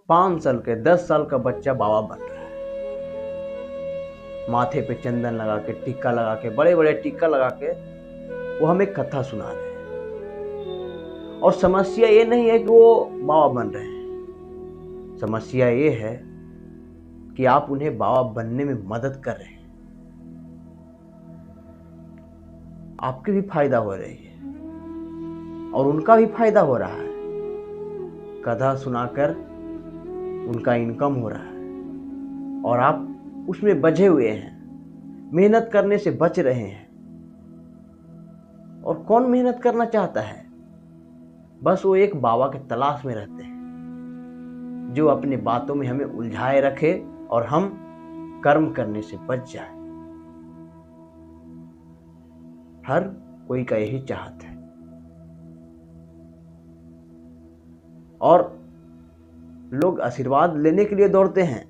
5 साल के 10 साल का बच्चा बाबा बन रहा है। माथे पे चंदन लगा के, टीका लगा के, बड़े बड़े टीका लगा के वो हमें कथा सुना रहे हैं। और समस्या ये नहीं है कि वो बाबा बन रहे हैं, समस्या ये है कि आप उन्हें बाबा बनने में मदद कर रहे हैं। आपकी भी फायदा हो रही है और उनका भी फायदा हो रहा है। कथा सुनाकर उनका इनकम हो रहा है और आप उसमें बझे हुए हैं, मेहनत करने से बच रहे हैं। और कौन मेहनत करना चाहता है? बस वो एक बाबा के तलाश में रहते हैं जो अपनी बातों में हमें उलझाए रखे और हम कर्म करने से बच जाए। हर कोई का यही चाहत है। और लोग आशीर्वाद लेने के लिए दौड़ते हैं,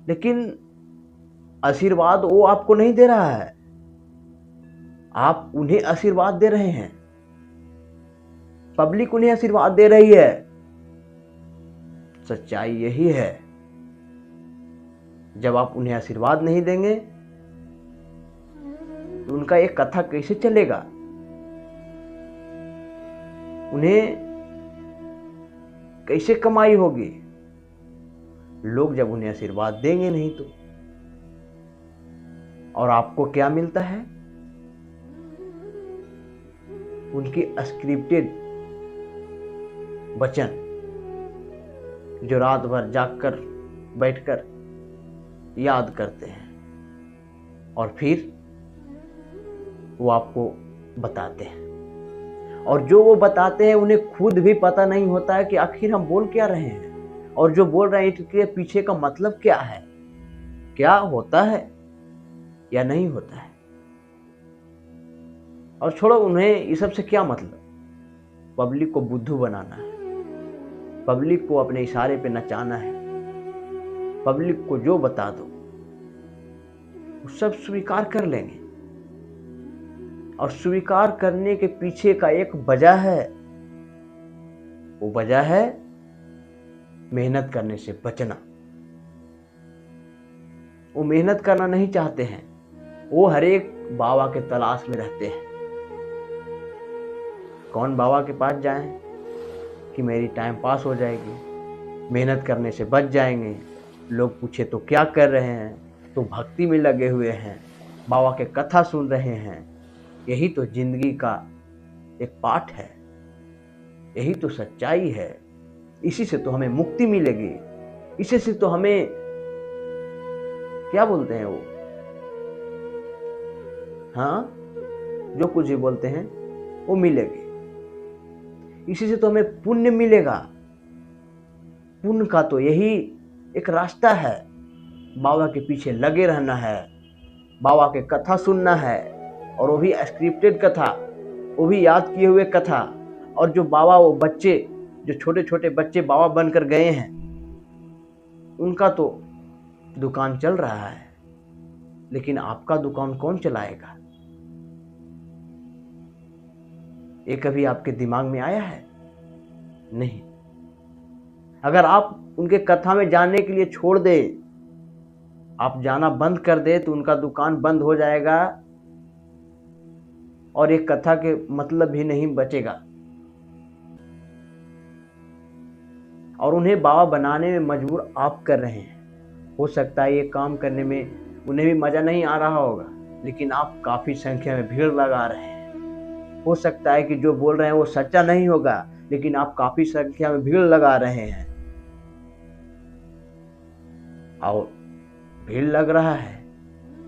लेकिन आशीर्वाद वो आपको नहीं दे रहा है, आप उन्हें आशीर्वाद दे रहे हैं। पब्लिक उन्हें आशीर्वाद दे रही है। सच्चाई यही है। जब आप उन्हें आशीर्वाद नहीं देंगे तो उनका एक कथा कैसे चलेगा? उन्हें कैसे कमाई होगी? लोग जब उन्हें आशीर्वाद देंगे नहीं तो। और आपको क्या मिलता है? उनकी स्क्रिप्टेड वचन जो रात भर जागकर बैठकर याद करते हैं और फिर वो आपको बताते हैं। और जो वो बताते हैं उन्हें खुद भी पता नहीं होता है कि आखिर हम बोल क्या रहे हैं और जो बोल रहे हैं इसके पीछे का मतलब क्या है, क्या होता है या नहीं होता है। और छोड़ो, उन्हें इस सब से क्या मतलब। पब्लिक को बुद्धू बनाना है, पब्लिक को अपने इशारे पे नचाना है, पब्लिक को जो बता दो वो सब स्वीकार कर लेंगे। और स्वीकार करने के पीछे का एक वजह है, वो वजह है मेहनत करने से बचना। वो मेहनत करना नहीं चाहते हैं, वो हर एक बाबा के तलाश में रहते हैं। कौन बाबा के पास जाएं कि मेरी टाइम पास हो जाएगी, मेहनत करने से बच जाएंगे। लोग पूछे तो क्या कर रहे हैं, तो भक्ति में लगे हुए हैं, बाबा के कथा सुन रहे हैं। यही तो जिंदगी का एक पाठ है, यही तो सच्चाई है। इसी से तो हमें मुक्ति मिलेगी, इसी से तो हमें क्या बोलते हैं वो, हाँ, जो कुछ भी बोलते हैं वो मिलेगी। इसी से तो हमें पुण्य मिलेगा। पुण्य का तो यही एक रास्ता है, बाबा के पीछे लगे रहना है, बाबा के कथा सुनना है, और वो भी स्क्रिप्टेड कथा, वो भी याद किए हुए कथा। और जो बाबा, वो बच्चे, जो छोटे छोटे बच्चे बाबा बनकर गए हैं, उनका तो दुकान चल रहा है, लेकिन आपका दुकान कौन चलाएगा? ये कभी आपके दिमाग में आया है? नहीं। अगर आप उनके कथा में जाने के लिए छोड़ दे, आप जाना बंद कर दे, तो उनका दुकान बंद हो जाएगा और एक कथा के मतलब भी नहीं बचेगा। और उन्हें बाबा बनाने में मजबूर आप कर रहे हैं। हो सकता है ये काम करने में उन्हें भी मजा नहीं आ रहा होगा, लेकिन आप काफी संख्या में भीड़ लगा रहे हैं। हो सकता है कि जो बोल रहे हैं वो सच्चा नहीं होगा, लेकिन आप काफी संख्या में भीड़ लगा रहे हैं। और भीड़ लग रहा है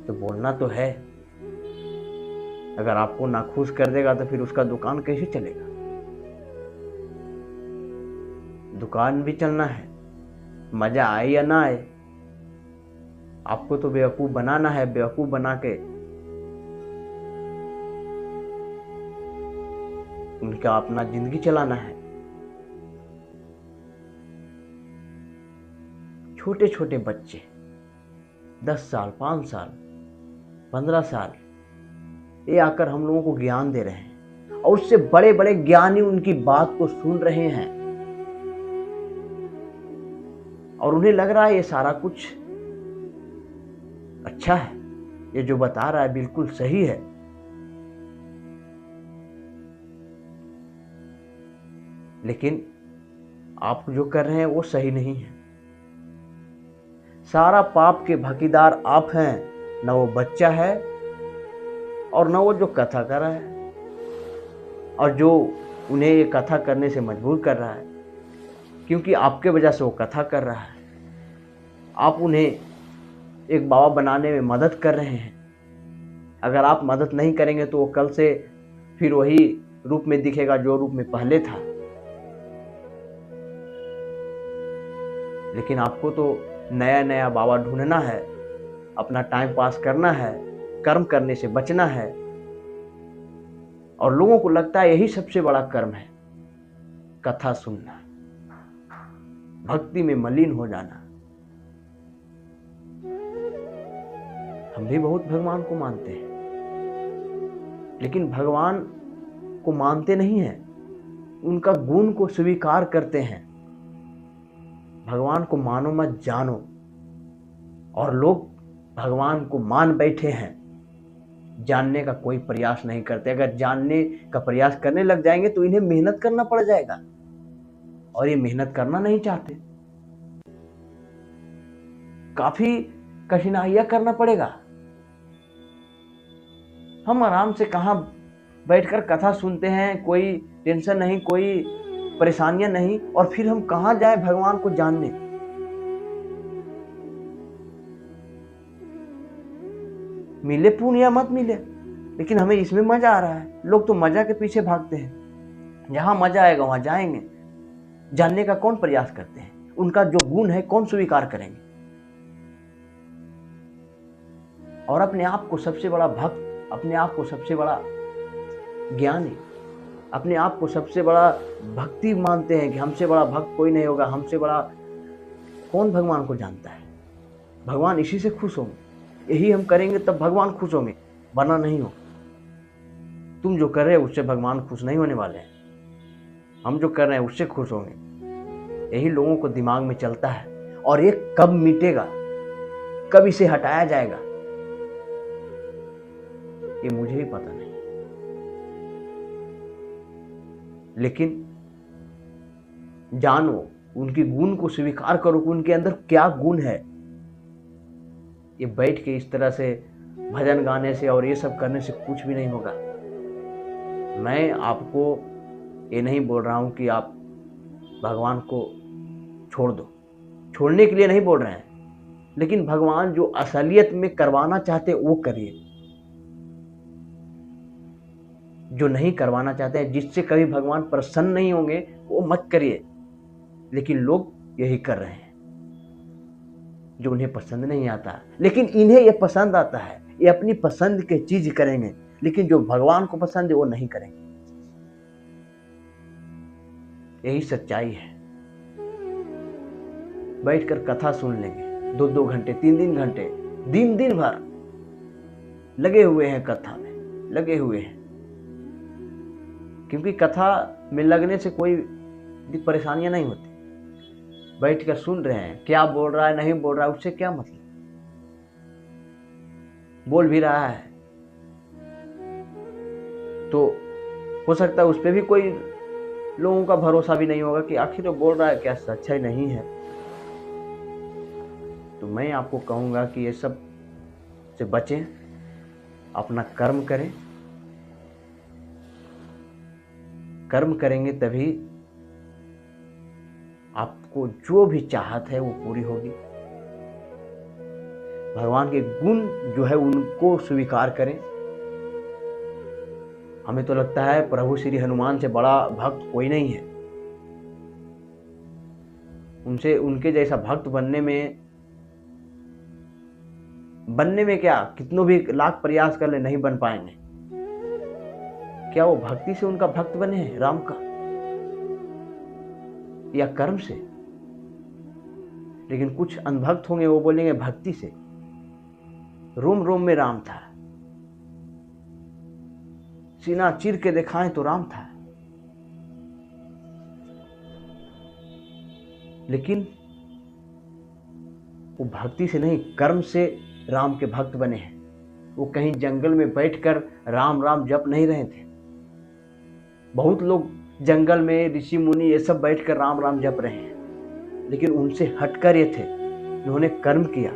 तो बोलना तो है। अगर आपको नाखुश कर देगा तो फिर उसका दुकान कैसे चलेगा? दुकान भी चलना है, मजा आए या ना आए। आपको तो बेवकूफ बनाना है, बेवकूफ बना के उनका अपना जिंदगी चलाना है। छोटे छोटे बच्चे 10 साल, 5 साल, 15 साल, ये आकर हम लोगों को ज्ञान दे रहे हैं और उससे बड़े बड़े ज्ञानी उनकी बात को सुन रहे हैं। और उन्हें लग रहा है ये सारा कुछ अच्छा है, ये जो बता रहा है बिल्कुल सही है। लेकिन आप जो कर रहे हैं वो सही नहीं है। सारा पाप के भागीदार आप हैं, न वो बच्चा है और न वो जो कथा कर रहा है और जो उन्हें ये कथा करने से मजबूर कर रहा है, क्योंकि आपके वजह से वो कथा कर रहा है। आप उन्हें एक बाबा बनाने में मदद कर रहे हैं। अगर आप मदद नहीं करेंगे तो वो कल से फिर वही रूप में दिखेगा जो रूप में पहले था। लेकिन आपको तो नया नया बाबा ढूंढना है, अपना टाइम पास करना है, कर्म करने से बचना है। और लोगों को लगता है यही सबसे बड़ा कर्म है, कथा सुनना, भक्ति में मलिन हो जाना। हम भी बहुत भगवान को मानते हैं, लेकिन भगवान को मानते नहीं हैं, उनका गुण को स्वीकार करते हैं। भगवान को मानो मत जानो। और लोग भगवान को मान बैठे हैं, जानने का कोई प्रयास नहीं करते। अगर जानने का प्रयास करने लग जाएंगे तो इन्हें मेहनत करना पड़ जाएगा, और ये मेहनत करना नहीं चाहते। काफी कठिनाइयां करना पड़ेगा। हम आराम से कहां बैठकर कथा सुनते हैं, कोई टेंशन नहीं, कोई परेशानियां नहीं, और फिर हम कहां जाए भगवान को जानने। मिले पुण्य या मत मिले, लेकिन हमें इसमें मजा आ रहा है। लोग तो मजा के पीछे भागते हैं, जहां मजा आएगा वहां जाएंगे। जानने का कौन प्रयास करते हैं? उनका जो गुण है कौन स्वीकार करेंगे? और अपने आप को सबसे बड़ा भक्त, अपने आप को सबसे बड़ा ज्ञानी, अपने आप को सबसे बड़ा भक्ति मानते हैं कि हमसे बड़ा भक्त कोई नहीं होगा, हमसे बड़ा कौन भगवान को जानता है। भगवान इसी से खुश होंगे, यही हम करेंगे तब भगवान खुश होंगे, वरना नहीं हो। तुम जो कर रहे हो उससे भगवान खुश नहीं होने वाले हैं, हम जो कर रहे हैं उससे खुश होंगे। यही लोगों को दिमाग में चलता है। और ये कब मिटेगा, कब इसे हटाया जाएगा, ये मुझे ही पता नहीं। लेकिन जानो, उनके गुण को स्वीकार करो कि उनके अंदर क्या गुण है। ये बैठ के इस तरह से भजन गाने से और ये सब करने से कुछ भी नहीं होगा। मैं आपको ये नहीं बोल रहा हूं कि आप भगवान को छोड़ दो, छोड़ने के लिए नहीं बोल रहे हैं, लेकिन भगवान जो असलियत में करवाना चाहते वो करिए। जो नहीं करवाना चाहते हैं, जिससे कभी भगवान प्रसन्न नहीं होंगे, वो मत करिए। लेकिन लोग यही कर रहे हैं, जो उन्हें पसंद नहीं आता। लेकिन इन्हें यह पसंद आता है, ये अपनी पसंद की चीज करेंगे, लेकिन जो भगवान को पसंद है वो नहीं करेंगे। यही सच्चाई है। बैठकर कथा सुन लेंगे 2-2 घंटे, 3-3 घंटे, दिन भर लगे हुए हैं, कथा में लगे हुए हैं। क्योंकि कथा में लगने से कोई परेशानियां नहीं होती। बैठकर सुन रहे हैं, क्या बोल रहा है नहीं बोल रहा है उससे क्या मतलब। बोल भी रहा है तो हो सकता है उस पर भी कोई लोगों का भरोसा भी नहीं होगा कि आखिर वो बोल रहा है क्या सच्चाई नहीं है। तो मैं आपको कहूंगा कि ये सब से बचें, अपना कर्म करें। कर्म करेंगे तभी आपको जो भी चाहत है वो पूरी होगी। भगवान के गुण जो है उनको स्वीकार करें। हमें तो लगता है प्रभु श्री हनुमान से बड़ा भक्त कोई नहीं है। उनके जैसा भक्त बनने में क्या कितनों भी लाख प्रयास कर ले नहीं बन पाएंगे। क्या वो भक्ति से उनका भक्त बने हैं राम का, या कर्म से? लेकिन कुछ अनभक्त होंगे, वो बोलेंगे भक्ति से। रोम रोम में राम था, सीना चीर के दिखाएं तो राम था। लेकिन वो भक्ति से नहीं, कर्म से राम के भक्त बने हैं। वो कहीं जंगल में बैठकर राम राम जप नहीं रहे थे। बहुत लोग जंगल में ऋषि मुनि ये सब बैठकर राम राम जप रहे हैं, लेकिन उनसे हटकर ये थे, उन्होंने कर्म किया,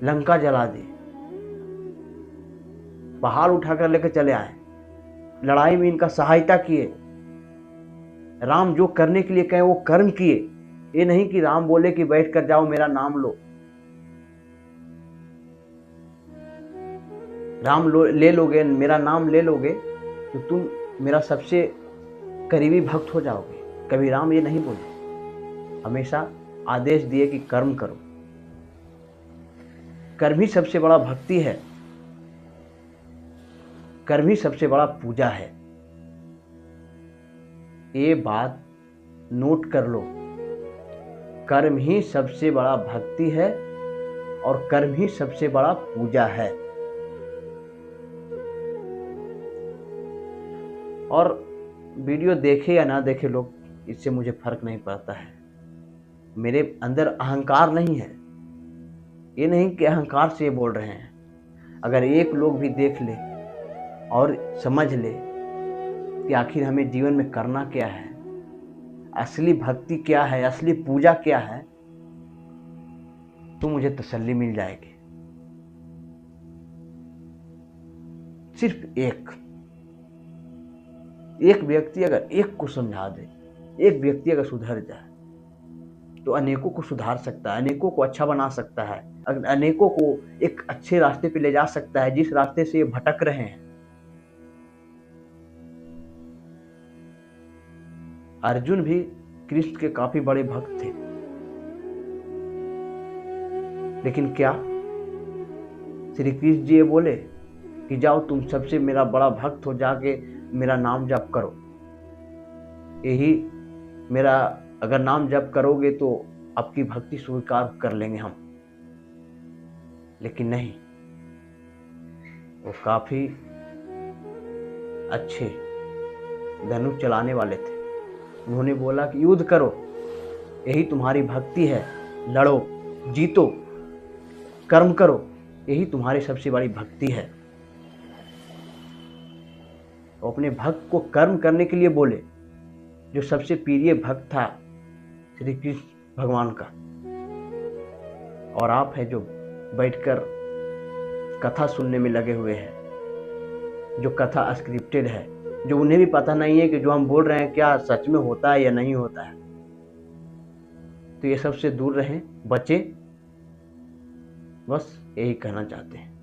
लंका जला दी, पहाड़ उठाकर लेकर चले आए, लड़ाई में इनका सहायता किए। राम जो करने के लिए कहे वो कर्म किए। ये नहीं कि राम बोले कि बैठ कर जाओ मेरा नाम लो। ले लोगे, मेरा नाम ले लोगे तो तुम मेरा सबसे करीबी भक्त हो जाओगे। कभी राम ये नहीं बोले, हमेशा आदेश दिए कि कर्म करो। कर्म ही सबसे बड़ा भक्ति है, कर्म ही सबसे बड़ा पूजा है। ये बात नोट कर लो, कर्म ही सबसे बड़ा भक्ति है और कर्म ही सबसे बड़ा पूजा है। और वीडियो देखे या ना देखे लोग, इससे मुझे फर्क नहीं पड़ता है। मेरे अंदर अहंकार नहीं है, ये नहीं कि अहंकार से ये बोल रहे हैं। अगर एक लोग भी देख ले और समझ ले कि आखिर हमें जीवन में करना क्या है, असली भक्ति क्या है, असली पूजा क्या है, तो मुझे तसल्ली मिल जाएगी। सिर्फ एक व्यक्ति अगर एक को समझा दे, एक व्यक्ति अगर सुधर जाए तो अनेकों को सुधार सकता है, अनेकों को अच्छा बना सकता है, अनेकों को एक अच्छे रास्ते पे ले जा सकता है, जिस रास्ते से ये भटक रहे हैं। अर्जुन भी कृष्ण के काफी बड़े भक्त थे, लेकिन क्या श्री कृष्ण जी ये बोले कि जाओ तुम सबसे मेरा बड़ा भक्त हो, जाके मेरा नाम जप करो, यही मेरा अगर नाम जप करोगे तो आपकी भक्ति स्वीकार कर लेंगे हम। लेकिन नहीं, वो काफी अच्छे धनुष चलाने वाले थे। उन्होंने बोला कि युद्ध करो, यही तुम्हारी भक्ति है, लड़ो, जीतो, कर्म करो, यही तुम्हारी सबसे बड़ी भक्ति है। वो अपने भक्त को कर्म करने के लिए बोले, जो सबसे प्रिय भक्त था श्री कृष्ण भगवान का। और आप है जो बैठकर कथा सुनने में लगे हुए हैं, जो कथा स्क्रिप्टेड है, जो उन्हें भी पता नहीं है कि जो हम बोल रहे हैं क्या सच में होता है या नहीं होता है। तो ये सबसे दूर रहें, बचें, बस यही कहना चाहते हैं।